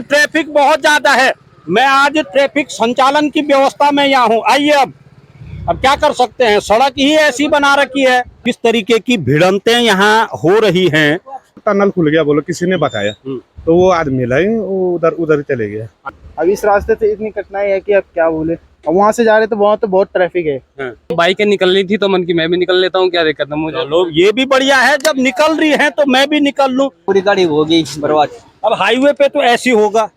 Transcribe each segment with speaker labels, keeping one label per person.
Speaker 1: Traffic बहुत ज्यादा है। मैं आज ट्रैफिक संचालन की व्यवस्था में यहाँ हूँ। आइए अब क्या कर सकते हैं, सड़क ही ऐसी बना रखी है। किस तरीके की भिड़ंतें यहाँ हो रही हैं।
Speaker 2: टनल खुल गया बोलो, किसी ने बताया तो वो आदमी लाई वो उधर उधर चले गया।
Speaker 3: अब इस रास्ते से इतनी कठिनाई है कि अब क्या बोले। अब वहाँ से जा रहे तो वहाँ तो बहुत ट्रैफिक है।
Speaker 4: बाइकें निकल रही थी तो मन की मैं भी निकल लेता हूँ, क्या दिक्कत है मुझे।
Speaker 1: लोग ये भी बढ़िया है, जब निकल रही हैं तो मैं भी निकल लूं।
Speaker 4: पूरी गाड़ी होगी बर्बाद।
Speaker 1: अब हाईवे पे तो ऐसी होगा,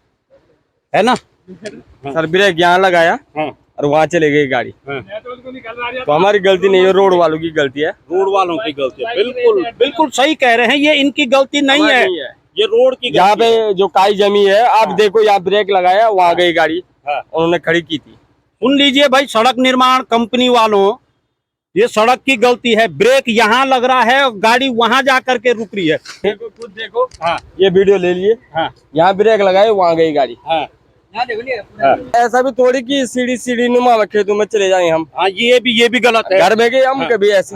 Speaker 1: है ना।
Speaker 4: सर ब्रेक यहाँ लगाया और वहाँ चले गई गाड़ी। तो हमारी गलती नहीं है, रोड वालों की गलती है।
Speaker 1: रोड वालों की गलती है, बिल्कुल बिल्कुल सही कह रहे हैं। ये इनकी गलती नहीं है, ये रोड की
Speaker 4: यहाँ
Speaker 1: गलती है।
Speaker 4: पे जो काई जमी है, आप देखो यहाँ ब्रेक लगाया, वहाँ गई गाड़ी, उन्होंने खड़ी की थी।
Speaker 1: सुन लीजिए भाई, सड़क निर्माण कंपनी वालों, ये सड़क की गलती है। ब्रेक यहाँ लग रहा है और गाड़ी वहाँ जा करके रुक रही है।
Speaker 4: देखो खुद देखो, ये वीडियो ले लिए, यहाँ ब्रेक लगाए, वहाँ गई गाड़ी। ऐसा भी थोड़ी कि सीढ़ी नुमा खेतों में चले जाए हम।
Speaker 1: ये भी गलत है।
Speaker 4: घर में गए हम कभी ऐसी।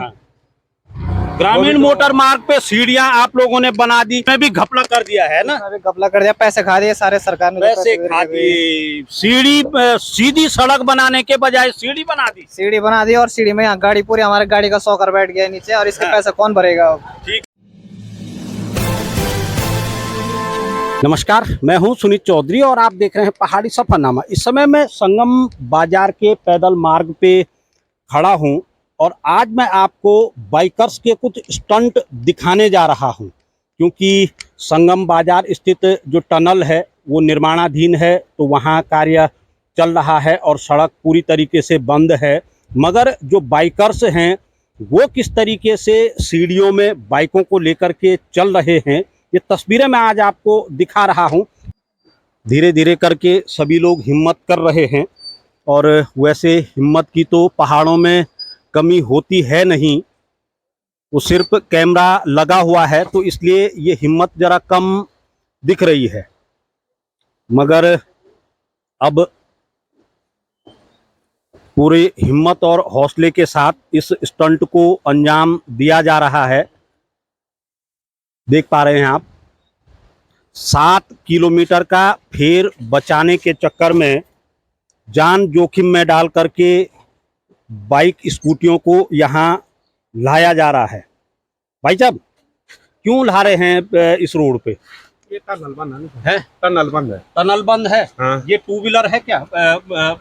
Speaker 1: ग्रामीण मोटर मार्ग पे सीढ़ियां आप लोगों ने बना दी, मैं भी घपला कर दिया है ना।
Speaker 3: घपला कर दिया, पैसे खा दिए सारे सरकार ने।
Speaker 1: पैसे खा दिए, सीढ़ी सीधी सड़क बनाने के बजाय सीढ़ी बना दी।
Speaker 3: सीढ़ी बना दी और सीढ़ी में यहाँ गाड़ी पूरी हमारी गाड़ी का सौकर बैठ गया नीचे, और इसके पैसे कौन भरेगा।
Speaker 1: ठीक। नमस्कार, मैं हूं सुनीत चौधरी और आप देख रहे हैं पहाड़ी सफरनामा। इस समय मैं संगम बाजार के पैदल मार्ग पे खड़ा हूं और आज मैं आपको बाइकर्स के कुछ स्टंट दिखाने जा रहा हूं, क्योंकि संगम बाजार स्थित जो टनल है वो निर्माणाधीन है, तो वहां कार्य चल रहा है और सड़क पूरी तरीके से बंद है। मगर जो बाइकर्स हैं वो किस तरीके से सीढ़ियों में बाइकों को लेकर के चल रहे हैं, ये तस्वीरें मैं आज आपको दिखा रहा हूं। धीरे धीरे करके सभी लोग हिम्मत कर रहे हैं, और वैसे हिम्मत की तो पहाड़ों में कमी होती है नहीं, वो सिर्फ कैमरा लगा हुआ है तो इसलिए ये हिम्मत जरा कम दिख रही है। मगर अब पूरी हिम्मत और हौसले के साथ इस स्टंट को अंजाम दिया जा रहा है। देख पा रहे हैं आप, 7 किलोमीटर का फेर बचाने के चक्कर में जान जोखिम में डाल करके बाइक स्कूटियों को यहाँ लाया जा रहा है। भाई साहब, क्यों ला रहे हैं इस रोड पे?
Speaker 2: ये टनल बंद है। टनल बंद है।
Speaker 1: टनल बंद है। ये 2 व्हीलर है क्या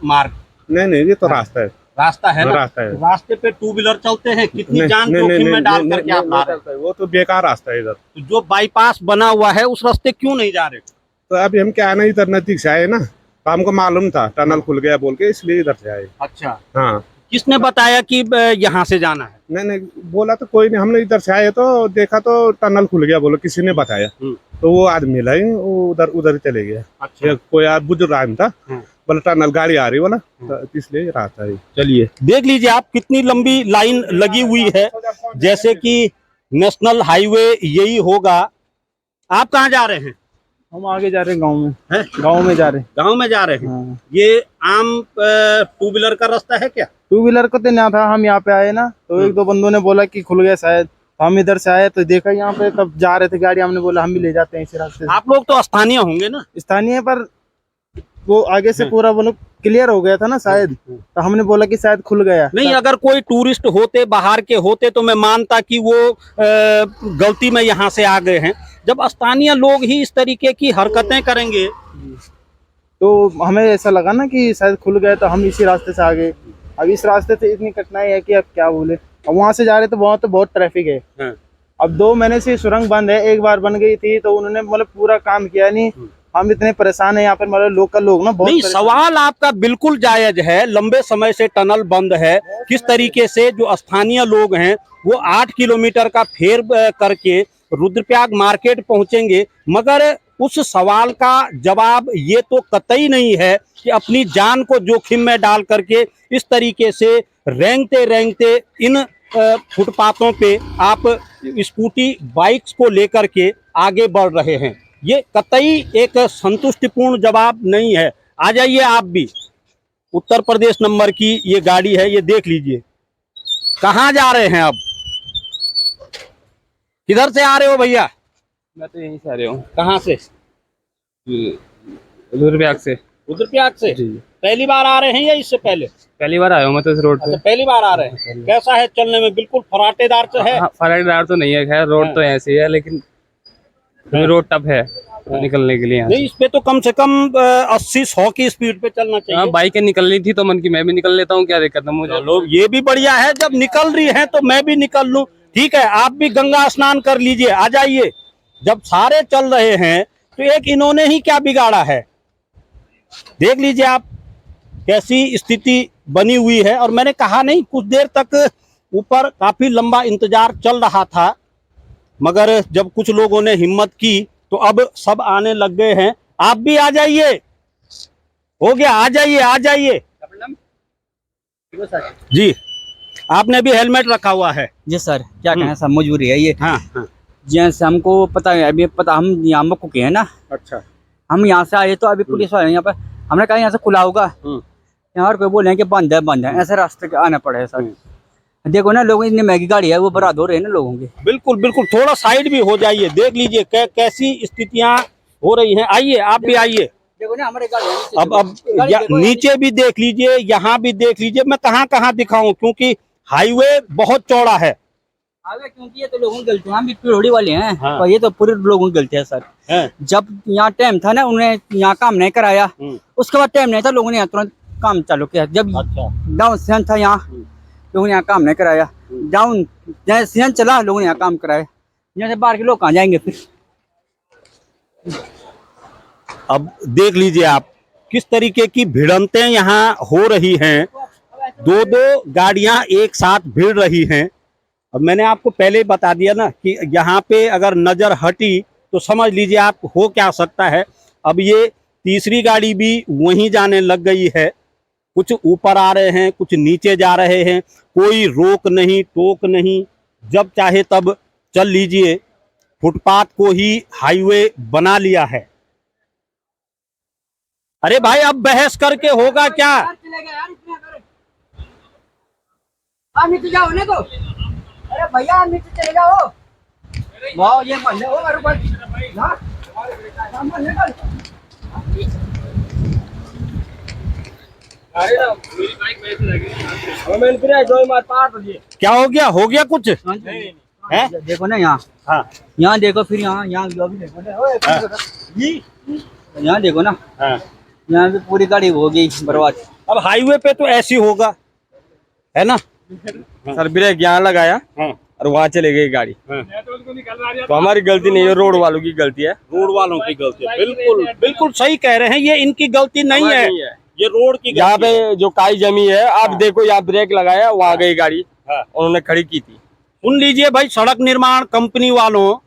Speaker 1: मार्ग?
Speaker 2: नहीं, ये तो रास्ता है।
Speaker 1: रास्ता है ना?
Speaker 2: रास्ता है।
Speaker 1: रास्ते पे 2 व्हीलर चलते हैं, कितनी जान जोखिम में डाल करके आप ला रहे हैं।
Speaker 2: वो तो बेकार रास्ता है। इधर
Speaker 1: तो जो बाईपास बना हुआ है उस रास्ते क्यों नहीं जा रहे?
Speaker 2: तो अभी हम क्या है ना, इधर नजदीक से आए ना, तो हमको मालूम था टनल खुल गया बोल के, इसलिए इधर से आए।
Speaker 1: अच्छा,
Speaker 2: हाँ।
Speaker 1: किसने बताया कि यहाँ से जाना है?
Speaker 2: नहीं, बोला तो कोई नहीं, हमने इधर से आए तो देखा तो टनल खुल गया बोलो, किसी ने बताया तो वो आदमी लाई वो उधर उधर चले गया।
Speaker 1: अच्छा।
Speaker 2: कोई बुजुर्ग आदमी था, बोला टनल गाड़ी आ रही बोला, तो इसलिए रास्ता है।
Speaker 1: चलिए देख लीजिए आप, कितनी लंबी लाइन लगी हुई है, जैसे कि नेशनल हाईवे यही होगा। आप कहाँ जा रहे हैं?
Speaker 3: हम आगे जा रहे हैं, गाँव में। गाँव में जा रहे हैं।
Speaker 1: गाँव में जा रहे हैं। ये आम 2 व्हीलर का रास्ता है क्या?
Speaker 3: 2 व्हीलर को तो नहीं था, हम यहाँ पे आए ना तो एक दो बंदों ने बोला कि खुल गया शायद, हम इधर से आए तो देखा यहाँ पे, तब जा रहे थे गाड़ी, हमने बोला हम भी ले जाते हैं इसी रास्ते से।
Speaker 1: आप लोग तो स्थानीय होंगे ना?
Speaker 3: स्थानीय, पर वो आगे से पूरा वो क्लियर हो गया था ना शायद, तो हमने बोला कि शायद खुल गया।
Speaker 1: नहीं, अगर कोई टूरिस्ट होते, बाहर के होते, तो मैं मानता कि वो गलती में यहाँ से आ गए हैं। जब स्थानीय लोग ही इस तरीके की हरकतें करेंगे
Speaker 3: तो हमें ऐसा लगा ना कि शायद खुल गया, तो हम इसी रास्ते से आ गए। अब इस रास्ते से इतनी कठिनाई है कि अब क्या बोले। अब वहाँ से जा रहे तो वहाँ तो बहुत ट्रैफिक है। अब 2 महीने से सुरंग बंद है, एक बार बन गई थी तो उन्होंने मतलब पूरा काम किया नहीं। हम इतने परेशान है यहाँ पर, मतलब लोकल लोग ना बहुत।
Speaker 1: नहीं, सवाल आपका बिल्कुल जायज है। लंबे समय से टनल बंद है, किस तरीके से जो स्थानीय लोग हैं वो 8 किलोमीटर का फेर करके रुद्रप्रयाग मार्केट पहुंचेंगे, मगर उस सवाल का जवाब ये तो कतई नहीं है कि अपनी जान को जोखिम में डाल करके इस तरीके से रेंगते रेंगते इन फुटपाथों पे आप स्कूटी बाइक्स को लेकर के आगे बढ़ रहे हैं। ये कतई एक संतुष्टिपूर्ण जवाब नहीं है। आ जाइए आप भी, उत्तर प्रदेश नंबर की ये गाड़ी है, ये देख लीजिए। कहाँ जा रहे हैं अब? किधर से आ रहे हो भैया?
Speaker 4: मैं तो यहीं से आ रहा हूँ।
Speaker 1: कहाँ से?
Speaker 5: रुद्रप्रयाग से।
Speaker 1: रुद्रप्रयाग से
Speaker 5: जी
Speaker 1: पहली बार आ रहे हैं या इससे पहले?
Speaker 5: पहली बार आया हूँ मैं तो इस रोड पे।
Speaker 1: अच्छा, पहली बार आ रहे हैं। कैसा है चलने में? बिल्कुल फराटेदार तो है?
Speaker 5: हाँ, फरारीदार तो नहीं है, खैर रोड तो ऐसी है, लेकिन रोड टफ है निकलने के लिए यहाँ
Speaker 1: नहीं, इस पे तो कम से कम 80-100 की स्पीड पे चलना
Speaker 5: से।
Speaker 1: चाहिए।
Speaker 5: बाइकें निकल रही थी तो मन की मैं भी निकल लेता हूँ, क्या दिक्कत है मुझे।
Speaker 1: चलो ये भी बढ़िया है, जब निकल रही है तो मैं भी निकल लूं। ठीक है, आप भी गंगा स्नान कर लीजिए, आ जाइए। जब सारे चल रहे हैं तो एक इन्होंने ही क्या बिगाड़ा है? देख लीजिए आप कैसी स्थिति बनी हुई है। और मैंने कहा नहीं, कुछ देर तक ऊपर काफी लंबा इंतजार चल रहा था, मगर जब कुछ लोगों ने हिम्मत की तो अब सब आने लग गए हैं। आप भी आ जाइए, हो गया, आ जाइए आ जाइए जी। आपने भी हेलमेट रखा हुआ है?
Speaker 6: जी सर, क्या कहें सर, मजबूरी है ये।
Speaker 1: हाँ हाँ।
Speaker 6: जैसे हमको पता है, अभी पता हम यहाँ मक्कू के हैं ना,
Speaker 1: अच्छा।
Speaker 6: हम यहाँ से आए तो अभी पुलिस वाले यहाँ पर, हमने कहा यहाँ से खुला होगा, यहाँ और कोई बोले हैं कि बंद है, ऐसे रास्ते के आना पड़े सर। देखो ना, लोग इतनी महंगी गाड़ी है, वो बर्बाद हो रहे हैं ना लोगों की।
Speaker 1: बिल्कुल बिल्कुल, थोड़ा साइड भी हो जाइए, देख लीजिए कैसी स्थितियां हो रही हैं। आइए, आप भी आइए।
Speaker 6: देखो ना हमारे गाड़ी
Speaker 1: अब नीचे भी देख लीजिए, यहाँ भी देख लीजिए। मैं कहाँ कहाँ दिखाऊं, क्योंकि हाईवे बहुत चौड़ा है।
Speaker 6: क्योंकि ये तो लोगों की गलती है, हम भी पिरोड़ी वाले हैं।
Speaker 1: हाँ।
Speaker 6: और ये तो पूरे लोगों की गलती है सर।
Speaker 1: है?
Speaker 6: जब यहाँ टाइम था ना, उन्हें यहाँ काम नहीं कराया, उसके बाद टाइम नहीं था, लोगों ने यहाँ तुरंत काम चालू किया। जब
Speaker 1: अच्छा।
Speaker 6: डाउन सीजन था यहाँ, लोगों ने यहाँ काम नहीं कराया। डाउन जैसे सीजन चला, लोगों ने यहाँ काम कराया। जैसे बाहर के लोग कहाँ जाएंगे फिर?
Speaker 1: अब देख लीजिए आप किस तरीके की भिड़ंतें यहाँ हो रही हैं। दो गाड़ियां एक साथ भिड़ रही हैं। अब मैंने आपको पहले ही बता दिया ना कि यहाँ पे अगर नजर हटी तो समझ लीजिए आप हो क्या सकता है। अब ये तीसरी गाड़ी भी वहीं जाने लग गई है। कुछ ऊपर आ रहे हैं, कुछ नीचे जा रहे हैं, कोई रोक नहीं टोक नहीं, जब चाहे तब चल लीजिए। फुटपाथ को ही हाईवे बना लिया है। अरे भाई, अब बहस करके होगा क्या?
Speaker 6: नीचे जाओ ने को। अरे भैया नीचे चले जाओ। वाह, ये मल्ले हो मेरे ऊपर ना, सामान निकल।
Speaker 1: क्या हो गया? हो गया कुछ है?
Speaker 6: देखो ना यहाँ,
Speaker 1: हाँ
Speaker 6: यहाँ देखो, फिर यहाँ जो भी देखो ना, यहाँ देखो ना,
Speaker 1: हाँ।
Speaker 6: यहाँ भी पूरी गाड़ी हो गई बर्बाद।
Speaker 1: अब हाईवे पे तो ऐसी होगा, है ना?
Speaker 4: सर ब्रेक यहाँ लगाया
Speaker 1: हाँ।
Speaker 4: और वहाँ चले गई गाड़ी। तो हमारी गलती नहीं है, रोड वालों की गलती है।
Speaker 1: रोड वालों की गलती है। बिल्कुल बिल्कुल सही कह रहे हैं, ये इनकी गलती नहीं है, ये रोड की
Speaker 4: यहाँ
Speaker 1: गलती है।
Speaker 4: पे जो काई जमी है, आप
Speaker 1: हाँ।
Speaker 4: देखो, यहाँ ब्रेक लगाया, वहाँ गई गाड़ी, उन्होंने खड़ी की थी।
Speaker 1: सुन लीजिए भाई, सड़क निर्माण कंपनी वालों,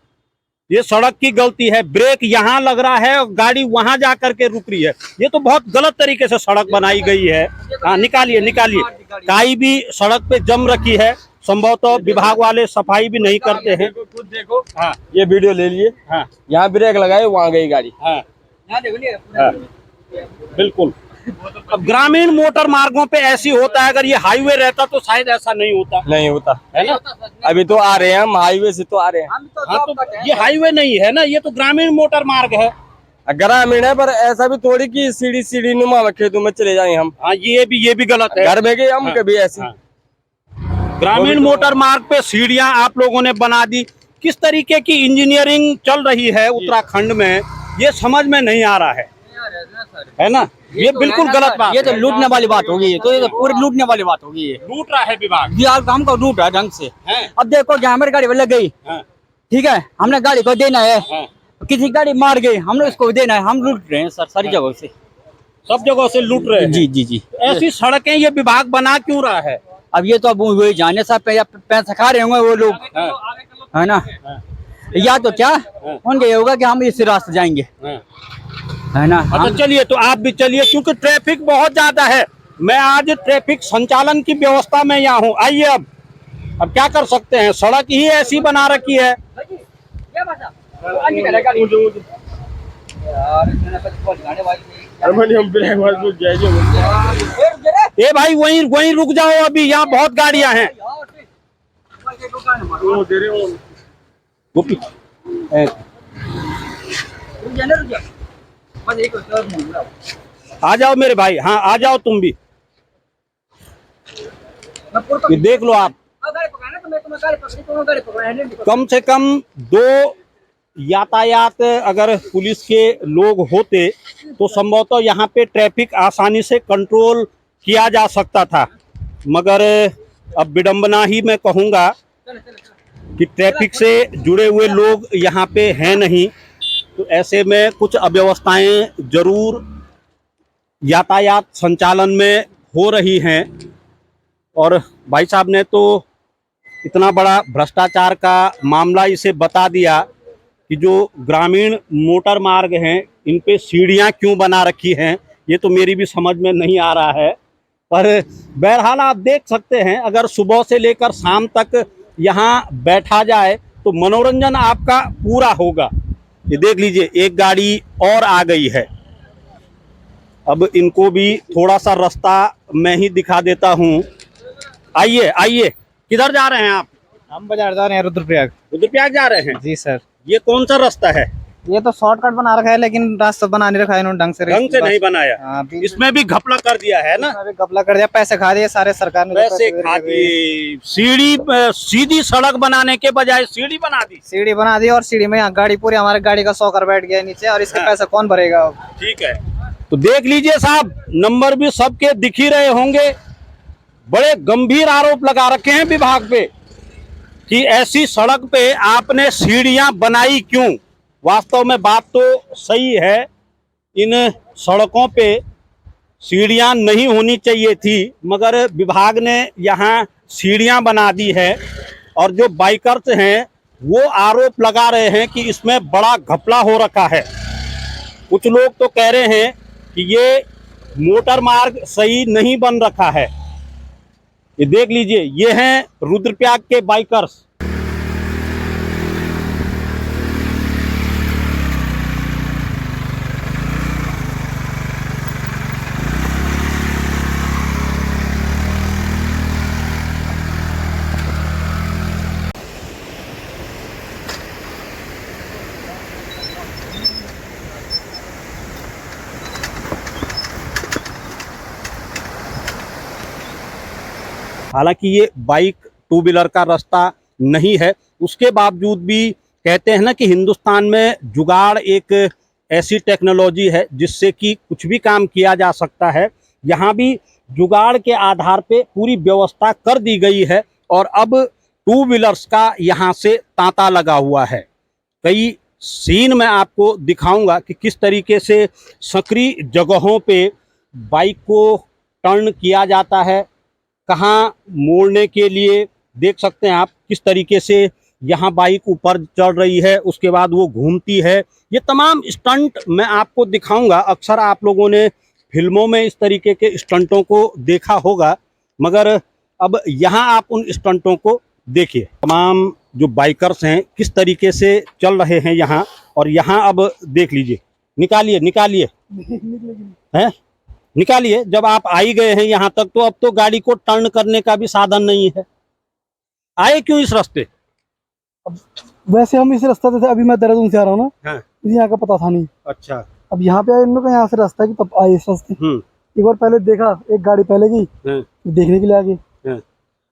Speaker 1: ये सड़क की गलती है। ब्रेक यहाँ लग रहा है और गाड़ी वहां जा करके रुक रही है। ये तो बहुत गलत तरीके से सड़क बनाई गई है। हाँ, निकालिए निकालिए। काई भी सड़क पे जम रखी है। संभवतः विभाग वाले सफाई भी नहीं करते हैं।
Speaker 4: खुद देखो, हाँ, ये वीडियो ले लिए।
Speaker 1: हाँ,
Speaker 4: यहाँ ब्रेक लगाए, वहाँ गई गाड़ी।
Speaker 1: हाँ,
Speaker 6: यहाँ देखो
Speaker 1: हाँ, बिल्कुल। अब ग्रामीण मोटर मार्गों पे ऐसी होता है, अगर ये हाईवे रहता तो शायद ऐसा नहीं होता,
Speaker 4: नहीं होता
Speaker 1: है ना?
Speaker 4: अभी तो आ रहे हैं हम, हाईवे से तो आ रहे हैं।
Speaker 1: हाँ, तो ये हाईवे नहीं है ना, ये तो ग्रामीण मोटर मार्ग है।
Speaker 4: ग्रामीण है, पर ऐसा भी थोड़ी कि सीढ़ी नुमा में खेतों में चले जाए हम।
Speaker 1: हाँ, ये भी गलत है।
Speaker 4: घर में गए हम
Speaker 1: हाँ,
Speaker 4: कभी ऐसी।
Speaker 1: हाँ। ग्रामीण मोटर मार्ग पे सीढ़ियां आप लोगों ने बना दी। किस तरीके की इंजीनियरिंग चल रही है उत्तराखंड में, ये समझ में नहीं आ रहा है ना? ये बिल्कुल गलत बात
Speaker 6: ये तो
Speaker 1: है।
Speaker 6: लूटने वाली बात होगी। ये तो पूरी लूटने वाली बात होगी। ये
Speaker 1: लूट रहा है विभाग।
Speaker 6: बिहार का हमको लूट है ढंग से।
Speaker 1: है?
Speaker 6: अब देखो, जहाँ हमारी गाड़ी लग गई,
Speaker 1: हाँ,
Speaker 6: ठीक है, हमने गाड़ी को देना है।
Speaker 1: हाँ।
Speaker 6: किसी गाड़ी मार गई, हमने उसको देना है। हम लूट रहे हैं सर, सारी जगहों से,
Speaker 1: सब जगह से लूट रहे हैं।
Speaker 6: जी जी जी।
Speaker 1: ऐसी सड़कें ये विभाग बना क्यों रहा है?
Speaker 6: अब ये तो अब वही जाने, सब पैसा खा रहे होंगे वो लोग,
Speaker 1: हाँ,
Speaker 6: है ना? या तो क्या उनका ये होगा कि हम इसी रास्ते जाएंगे,
Speaker 1: हाँ।
Speaker 6: है ना?
Speaker 1: अच्छा, चलिए, तो आप भी चलिए, क्योंकि ट्रैफिक बहुत ज्यादा है। मैं आज ट्रैफिक संचालन की व्यवस्था में यहाँ हूँ। आइए, अब क्या कर सकते हैं, सड़क ही ऐसी बना रखी है। ए भाई, वहीं रुक जाओ, अभी यहाँ बहुत गाड़ियां हैं। गोपी, आ जाओ मेरे भाई, हाँ आ जाओ तुम भी, ये देख लो आप। कम से कम 2 यातायात अगर पुलिस के लोग होते तो संभवतः यहाँ पे ट्रैफिक आसानी से कंट्रोल किया जा सकता था, मगर अब विडंबना ही मैं कहूँगा कि ट्रैफिक से जुड़े हुए लोग यहाँ पे हैं नहीं, तो ऐसे में कुछ अव्यवस्थाएं जरूर यातायात संचालन में हो रही हैं। और भाई साहब ने तो इतना बड़ा भ्रष्टाचार का मामला इसे बता दिया कि जो ग्रामीण मोटर मार्ग हैं इन पे सीढ़ियां क्यों बना रखी हैं, ये तो मेरी भी समझ में नहीं आ रहा है। पर बहरहाल आप देख सकते हैं, अगर सुबह से लेकर शाम तक यहाँ बैठा जाए तो मनोरंजन आपका पूरा होगा। ये देख लीजिए, एक गाड़ी और आ गई है। अब इनको भी थोड़ा सा रास्ता मैं ही दिखा देता हूँ। आइए आइए, किधर जा रहे हैं आप?
Speaker 3: हम बाजार जा रहे हैं, रुद्रप्रयाग।
Speaker 1: रुद्रप्रयाग जा रहे हैं?
Speaker 3: जी सर।
Speaker 1: ये कौन सा रास्ता है?
Speaker 3: ये तो शॉर्टकट बना रखा है, लेकिन रास्ता बना नहीं रखा है इन्होंने ढंग से
Speaker 1: नहीं बनाया।
Speaker 3: हाँ,
Speaker 1: इसमें भी घपला कर दिया है ना,
Speaker 3: घपला कर दिया, पैसे खा दिए सारे सरकार ने।
Speaker 1: पैसे खा दिए, सीढ़ी सीधी सड़क बनाने के बजाय सीढ़ी बना दी।
Speaker 3: सीढ़ी बना दी और सीढ़ी में यहाँ गाड़ी पूरी हमारे गाड़ी का सौकर बैठ गया नीचे, और इसके पैसा कौन भरेगा अब?
Speaker 1: ठीक है, तो देख लीजिए साहब, नंबर भी सबके दिख ही रहे होंगे। बड़े गंभीर आरोप लगा रखे हैं विभाग पे कि ऐसी सड़क पे आपने सीढ़ियां बनाई क्यों। वास्तव में बात तो सही है, इन सड़कों पे सीढ़ियां नहीं होनी चाहिए थी, मगर विभाग ने यहाँ सीढ़ियां बना दी है। और जो बाइकर्स हैं वो आरोप लगा रहे हैं कि इसमें बड़ा घपला हो रखा है। कुछ लोग तो कह रहे हैं कि ये मोटर मार्ग सही नहीं बन रखा है। ये देख लीजिए, ये हैं रुद्रप्रयाग के बाइकर्स। हालांकि ये बाइक 2 व्हीलर का रास्ता नहीं है, उसके बावजूद भी कहते हैं ना कि हिंदुस्तान में जुगाड़ एक ऐसी टेक्नोलॉजी है जिससे कि कुछ भी काम किया जा सकता है। यहाँ भी जुगाड़ के आधार पे पूरी व्यवस्था कर दी गई है और अब 2 व्हीलर्स का यहाँ से तांता लगा हुआ है। कई सीन मैं आपको दिखाऊंगा कि किस तरीके से संकरी जगहों पे बाइक को टर्न किया जाता है, कहाँ मोड़ने के लिए देख सकते हैं आप किस तरीके से यहाँ बाइक ऊपर चढ़ रही है, उसके बाद वो घूमती है। ये तमाम स्टंट मैं आपको दिखाऊंगा। अक्सर आप लोगों ने फिल्मों में इस तरीके के स्टंटों को देखा होगा, मगर अब यहाँ आप उन स्टंटों को देखिए। तमाम जो बाइकर्स हैं किस तरीके से चल रहे हैं यहाँ, और यहाँ अब देख लीजिए, निकालिए निकालिए हैं, निकालिए। जब आप आ ही गए हैं यहाँ तक तो अब तो गाड़ी को टर्न करने का भी साधन नहीं है। आए क्यों इस रास्ते?
Speaker 7: वैसे हम इस रास्ते से, अभी मैं देहरादून से आ रहा हूँ ना,
Speaker 1: हाँ।
Speaker 7: मुझे यहाँ का पता था नहीं।
Speaker 1: अच्छा।
Speaker 7: अब यहाँ पे आए, इन लोग का यहाँ से रास्ता है कि तब आए इस रास्ते। एक बार पहले देखा, एक गाड़ी पहले गई, देखने के लिए आगे।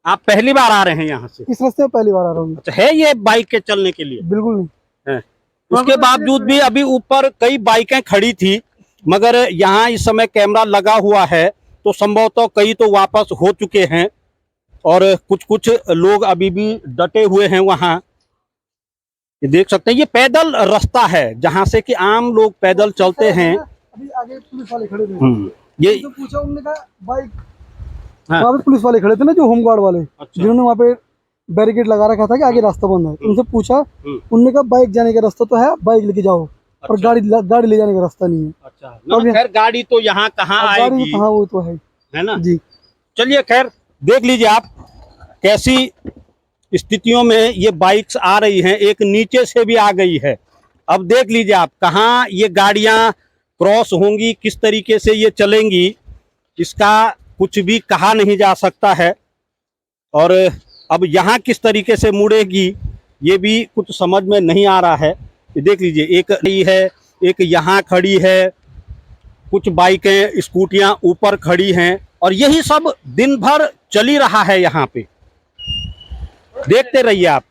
Speaker 1: आप पहली बार आ रहे हैं यहाँ से?
Speaker 7: इस रास्ते में पहली बार आ रहा हूँ।
Speaker 1: अच्छा, है ये बाइक के चलने के लिए?
Speaker 7: बिल्कुल नहीं।
Speaker 1: उसके बावजूद भी अभी ऊपर कई बाइकें खड़ी थी, मगर यहाँ इस समय कैमरा लगा हुआ है तो संभवतः कई तो वापस हो चुके हैं और कुछ कुछ लोग अभी भी डटे हुए हैं वहाँ। ये देख सकते हैं, ये पैदल रास्ता है जहाँ से कि आम लोग पैदल चलते हैं।
Speaker 7: अभी आगे पुलिस वाले खड़े थे,
Speaker 1: ये
Speaker 7: तो पूछा उन्होंने कहा बाइक,
Speaker 1: हाँ।
Speaker 7: वहाँ पे पुलिस वाले खड़े थे ना, जो होमगार्ड वाले, जिन्होंने वहाँ पे बैरिकेड लगा रखा था कि आगे रास्ता बंद है। उनसे पूछा, उन्होंने कहा बाइक जाने का रास्ता तो है, बाइक लेके जाओ, और गाड़ी ले जाने का रास्ता नहीं है। अच्छा,
Speaker 1: खैर गाड़ी तो यहाँ कहाँ आएगी?
Speaker 7: हाँ, वो तो है
Speaker 1: ना
Speaker 7: जी।
Speaker 1: चलिए, खैर देख लीजिए आप कैसी स्थितियों में ये बाइक्स आ रही हैं। एक नीचे से भी आ गई है। अब देख लीजिए आप कहाँ ये गाड़ियाँ क्रॉस होंगी, किस तरीके से ये चलेंगी, इसका कुछ भी कहा नहीं जा सकता है। और अब यहाँ किस तरीके से मुड़ेगी ये भी कुछ समझ में नहीं आ रहा है। ये देख लीजिए, एक है, एक यहाँ खड़ी है, कुछ बाइकें स्कूटियां ऊपर खड़ी हैं और यही सब दिन भर चल ही रहा है यहाँ पे। देखते रहिए आप।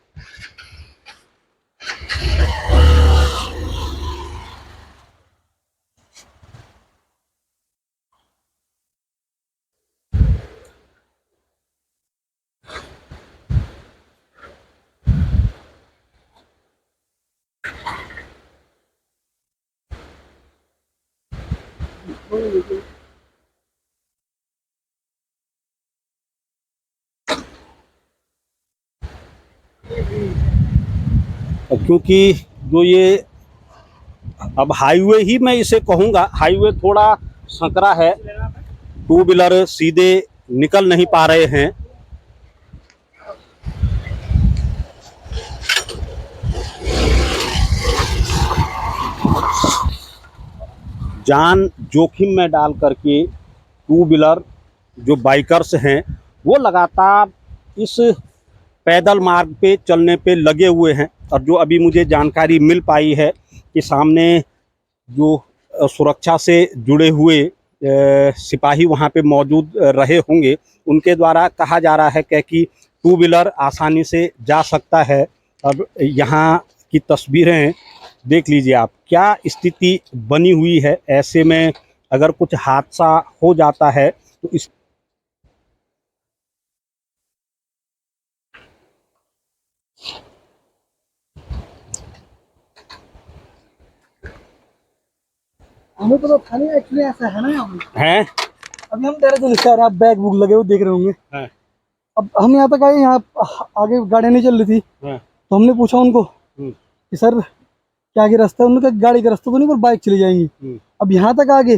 Speaker 1: क्योंकि जो ये अब हाईवे ही मैं इसे कहूँगा, हाईवे थोड़ा संकरा है, टू व्हीलर सीधे निकल नहीं पा रहे हैं। जान जोखिम में डाल करके टू व्हीलर जो बाइकर्स हैं वो लगातार इस पैदल मार्ग पे चलने पे लगे हुए हैं। और जो अभी मुझे जानकारी मिल पाई है कि सामने जो सुरक्षा से जुड़े हुए सिपाही वहाँ पे मौजूद रहे होंगे, उनके द्वारा कहा जा रहा है कि टू व्हीलर आसानी से जा सकता है। अब यहाँ की तस्वीरें देख लीजिए आप, क्या स्थिति बनी हुई है। ऐसे में अगर कुछ हादसा हो जाता है तो इस
Speaker 7: हमें तो खाली एक्चुअली ऐसा है ना यहाँ पे।
Speaker 1: हैं।
Speaker 7: अभी हम देहरादून से आ रहे हैं, आप बैग बुक लगे हुए देख रहे होंगे।
Speaker 1: हाँ।
Speaker 7: अब हम यहाँ तक आए, यहाँ आगे गाड़ियाँ नहीं चल रही थी।
Speaker 1: हाँ।
Speaker 7: तो हमने पूछा उनको कि सर क्या आगे रास्ता है। उन्होंने कहा गाड़ी का रास्ता तो नहीं, पर बाइक चली जाएंगी। अब यहाँ तक आगे,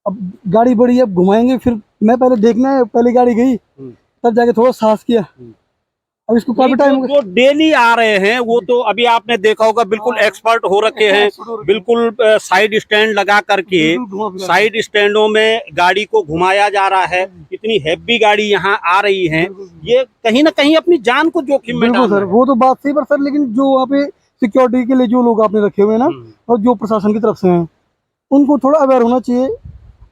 Speaker 7: अब गाड़ी बड़ी, अब घुमाएंगे। फिर मैं पहले देखना है, पहले गाड़ी गई तब जाके थोड़ा साहस किया। अब इसको काफी टाइम
Speaker 1: जो डेली आ रहे हैं वो तो अभी आपने देखा होगा, बिल्कुल एक्सपर्ट हो रखे हैं, बिल्कुल साइड स्टैंड लगा करके साइड स्टैंडों में गाड़ी को घुमाया जा रहा है। इतनी हैवी गाड़ी यहाँ आ रही है, ये कहीं ना कहीं अपनी जान को जोखिम में डाल रहा
Speaker 7: सर,
Speaker 1: है।
Speaker 7: वो तो बात सही, पर सर लेकिन जो वहाँ पे सिक्योरिटी के लिए जो लोग आपने रखे हुए हैं ना, और जो प्रशासन की तरफ से हैं, उनको थोड़ा अवेयर होना चाहिए।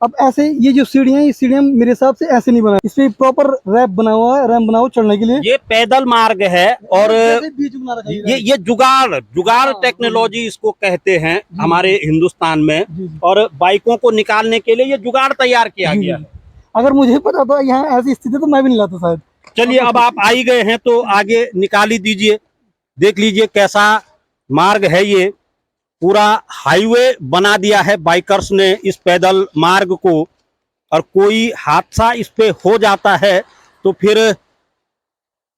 Speaker 7: अब ऐसे ये जो सीढ़ियाँ, ये सीढ़ियाँ मेरे हिसाब से ऐसे नहीं बनाई, इसमें प्रॉपर रैंप बना हुआ है, रैंप बना हुआ चढ़ने के लिए।
Speaker 1: ये पैदल मार्ग है और
Speaker 7: बीच में बना रखा है।
Speaker 1: ये जुगाड़ टेक्नोलॉजी इसको कहते हैं हमारे हिंदुस्तान में। और बाइकों को निकालने के लिए ये जुगाड़ तैयार किया गया है।
Speaker 7: अगर मुझे पता था यहाँ ऐसी स्थिति तो मैं भी नहीं लाता शायद।
Speaker 1: चलिए, अब आप आ ही गए हैं तो आगे निकाल ही दीजिए। देख लीजिए कैसा मार्ग है, ये पूरा हाईवे बना दिया है बाइकर्स ने इस पैदल मार्ग को। और कोई हादसा इस पे हो जाता है तो फिर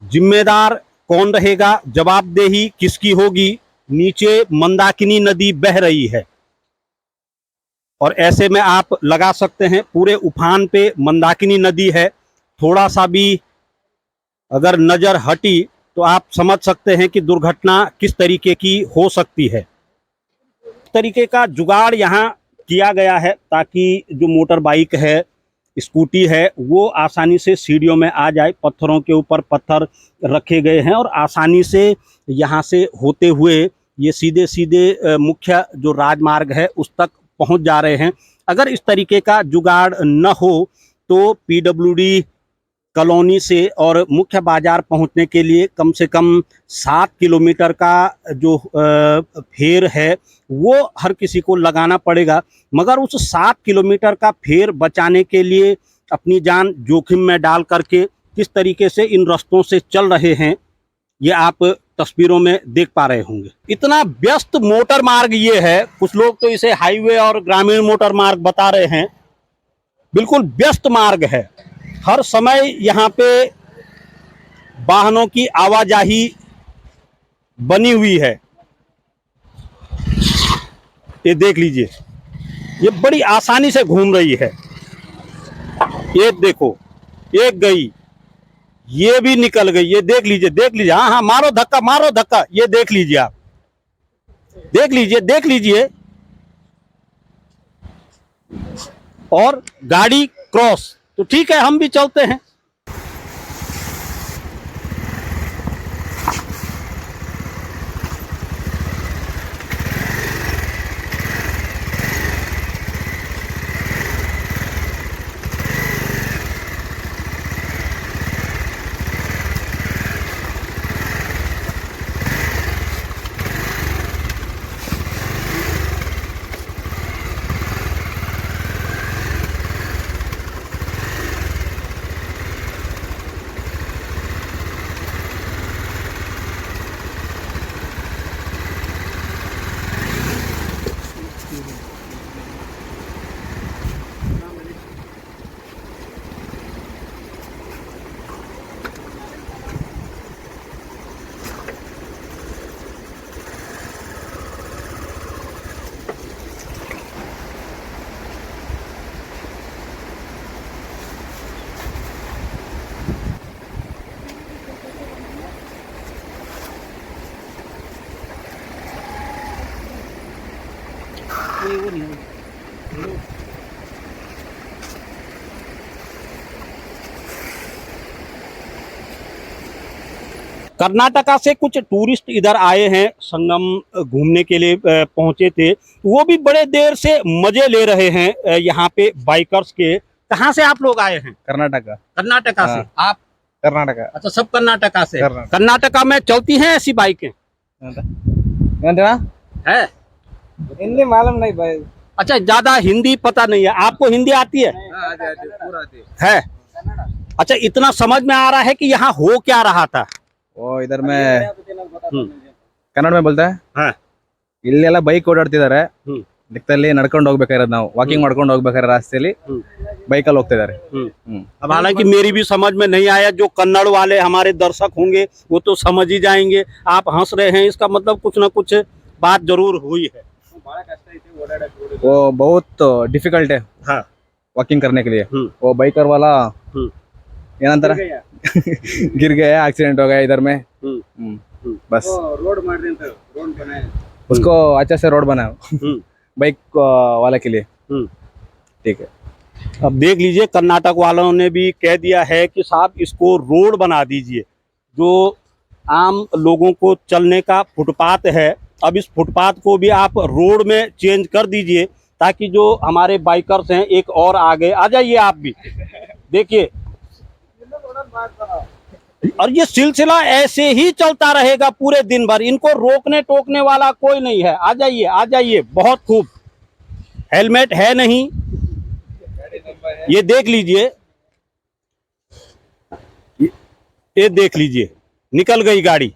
Speaker 1: जिम्मेदार कौन रहेगा, जवाबदेही किसकी होगी। नीचे मंदाकिनी नदी बह रही है और ऐसे में आप लगा सकते हैं पूरे उफान पे मंदाकिनी नदी है। थोड़ा सा भी अगर नजर हटी तो आप समझ सकते हैं कि दुर्घटना किस तरीके की हो सकती है। तरीके का जुगाड़ यहाँ किया गया है ताकि जो मोटर बाइक है, स्कूटी है, वो आसानी से सीढ़ियों में आ जाए। पत्थरों के ऊपर पत्थर रखे गए हैं और आसानी से यहाँ से होते हुए ये सीधे सीधे मुख्य जो राजमार्ग है उस तक पहुँच जा रहे हैं। अगर इस तरीके का जुगाड़ न हो तो पीडब्ल्यूडी कॉलोनी से और मुख्य बाजार पहुंचने के लिए कम से कम 7 किलोमीटर का जो फेर है वो हर किसी को लगाना पड़ेगा। मगर उस 7 किलोमीटर का फेर बचाने के लिए अपनी जान जोखिम में डाल करके किस तरीके से इन रास्तों से चल रहे हैं, ये आप तस्वीरों में देख पा रहे होंगे। इतना व्यस्त मोटर मार्ग ये है, कुछ लोग तो इसे हाईवे और ग्रामीण मोटर मार्ग बता रहे हैं। बिल्कुल व्यस्त मार्ग है, हर समय यहाँ पे वाहनों की आवाजाही बनी हुई है। ये देख लीजिए, ये बड़ी आसानी से घूम रही है। ये देखो, एक गई, ये भी निकल गई। ये देख लीजिए। हाँ हाँ, मारो धक्का। ये देख लीजिए आप, देख लीजिए। और गाड़ी क्रॉस, तो ठीक है, हम भी चलते हैं। कर्नाटका से कुछ टूरिस्ट इधर आए हैं, संगम घूमने के लिए पहुंचे थे। वो भी बड़े देर से मजे ले रहे हैं यहाँ पे बाइकर्स के। कहाँ से आप लोग आए हैं?
Speaker 3: कर्नाटका।
Speaker 1: कर्नाटका से। आप?
Speaker 3: कर्नाटका।
Speaker 1: अच्छा, सब कर्नाटका से।
Speaker 3: कर्नाटका।
Speaker 1: कर्नाटका में चलती हैं ऐसी बाइकें? है?
Speaker 3: हिंदी मालूम नहीं भाई।
Speaker 1: अच्छा, ज्यादा हिंदी पता नहीं है आपको? हिंदी आती है?
Speaker 3: पूरा आती
Speaker 1: है। अच्छा, इतना समझ में आ रहा है कि यहाँ हो क्या रहा था?
Speaker 3: वो इधर में ಕನ್ನಡ में बोलता है
Speaker 1: हाँ।
Speaker 3: ಇಲ್ಲೆಲ್ಲ ಬೈಕ್ ಓಡಾಡ್ತಿದ್ದಾರೆ ದಿಕ್ಕದಲ್ಲಿ ನಡ್ಕೊಂಡು ಹೋಗ್ಬೇಕಾಗಿರೋದು ನಾವು ವಾಕಿಂಗ್ ಮಾಡ್ಕೊಂಡು ಹೋಗ್ಬೇಕಾದ್ರೆ ರಾಸ್ತೆಯಲ್ಲಿ ಬೈಕಲ್ಲಿ ಹೋಗ್ತಾ ಇದ್ದಾರೆ
Speaker 1: अब हालांकि मेरी भी समझ में नहीं आया, जो कन्नड़ वाले हमारे दर्शक होंगे वो तो समझ ही जाएंगे। आप हंस रहे हैं, इसका मतलब कुछ ना कुछ बात जरूर हुई है।
Speaker 3: वो बहुत डिफिकल्ट है
Speaker 1: हाँ।
Speaker 3: वॉकिंग करने के लिए। वो बाइकर वाला ಏನಂತಾರ गिर गया, एक्सीडेंट हो गया इधर में। बस रोड उसको अच्छा से रोड बनाया बाइक वाले के लिए। ठीक है।
Speaker 1: अब देख लीजिए, कर्नाटक वालों ने भी कह दिया है कि साहब इसको रोड बना दीजिए। जो आम लोगों को चलने का फुटपाथ है, अब इस फुटपाथ को भी आप रोड में चेंज कर दीजिए, ताकि जो हमारे बाइकर्स हैं एक और आगे आ जाइए। आप भी देखिए, और ये सिलसिला ऐसे ही चलता रहेगा पूरे दिन भर। इनको रोकने टोकने वाला कोई नहीं है। आ जाइए, आ जाइए। बहुत खूब। हेलमेट है नहीं, ये देख लीजिए, ये देख लीजिए, निकल गई गाड़ी।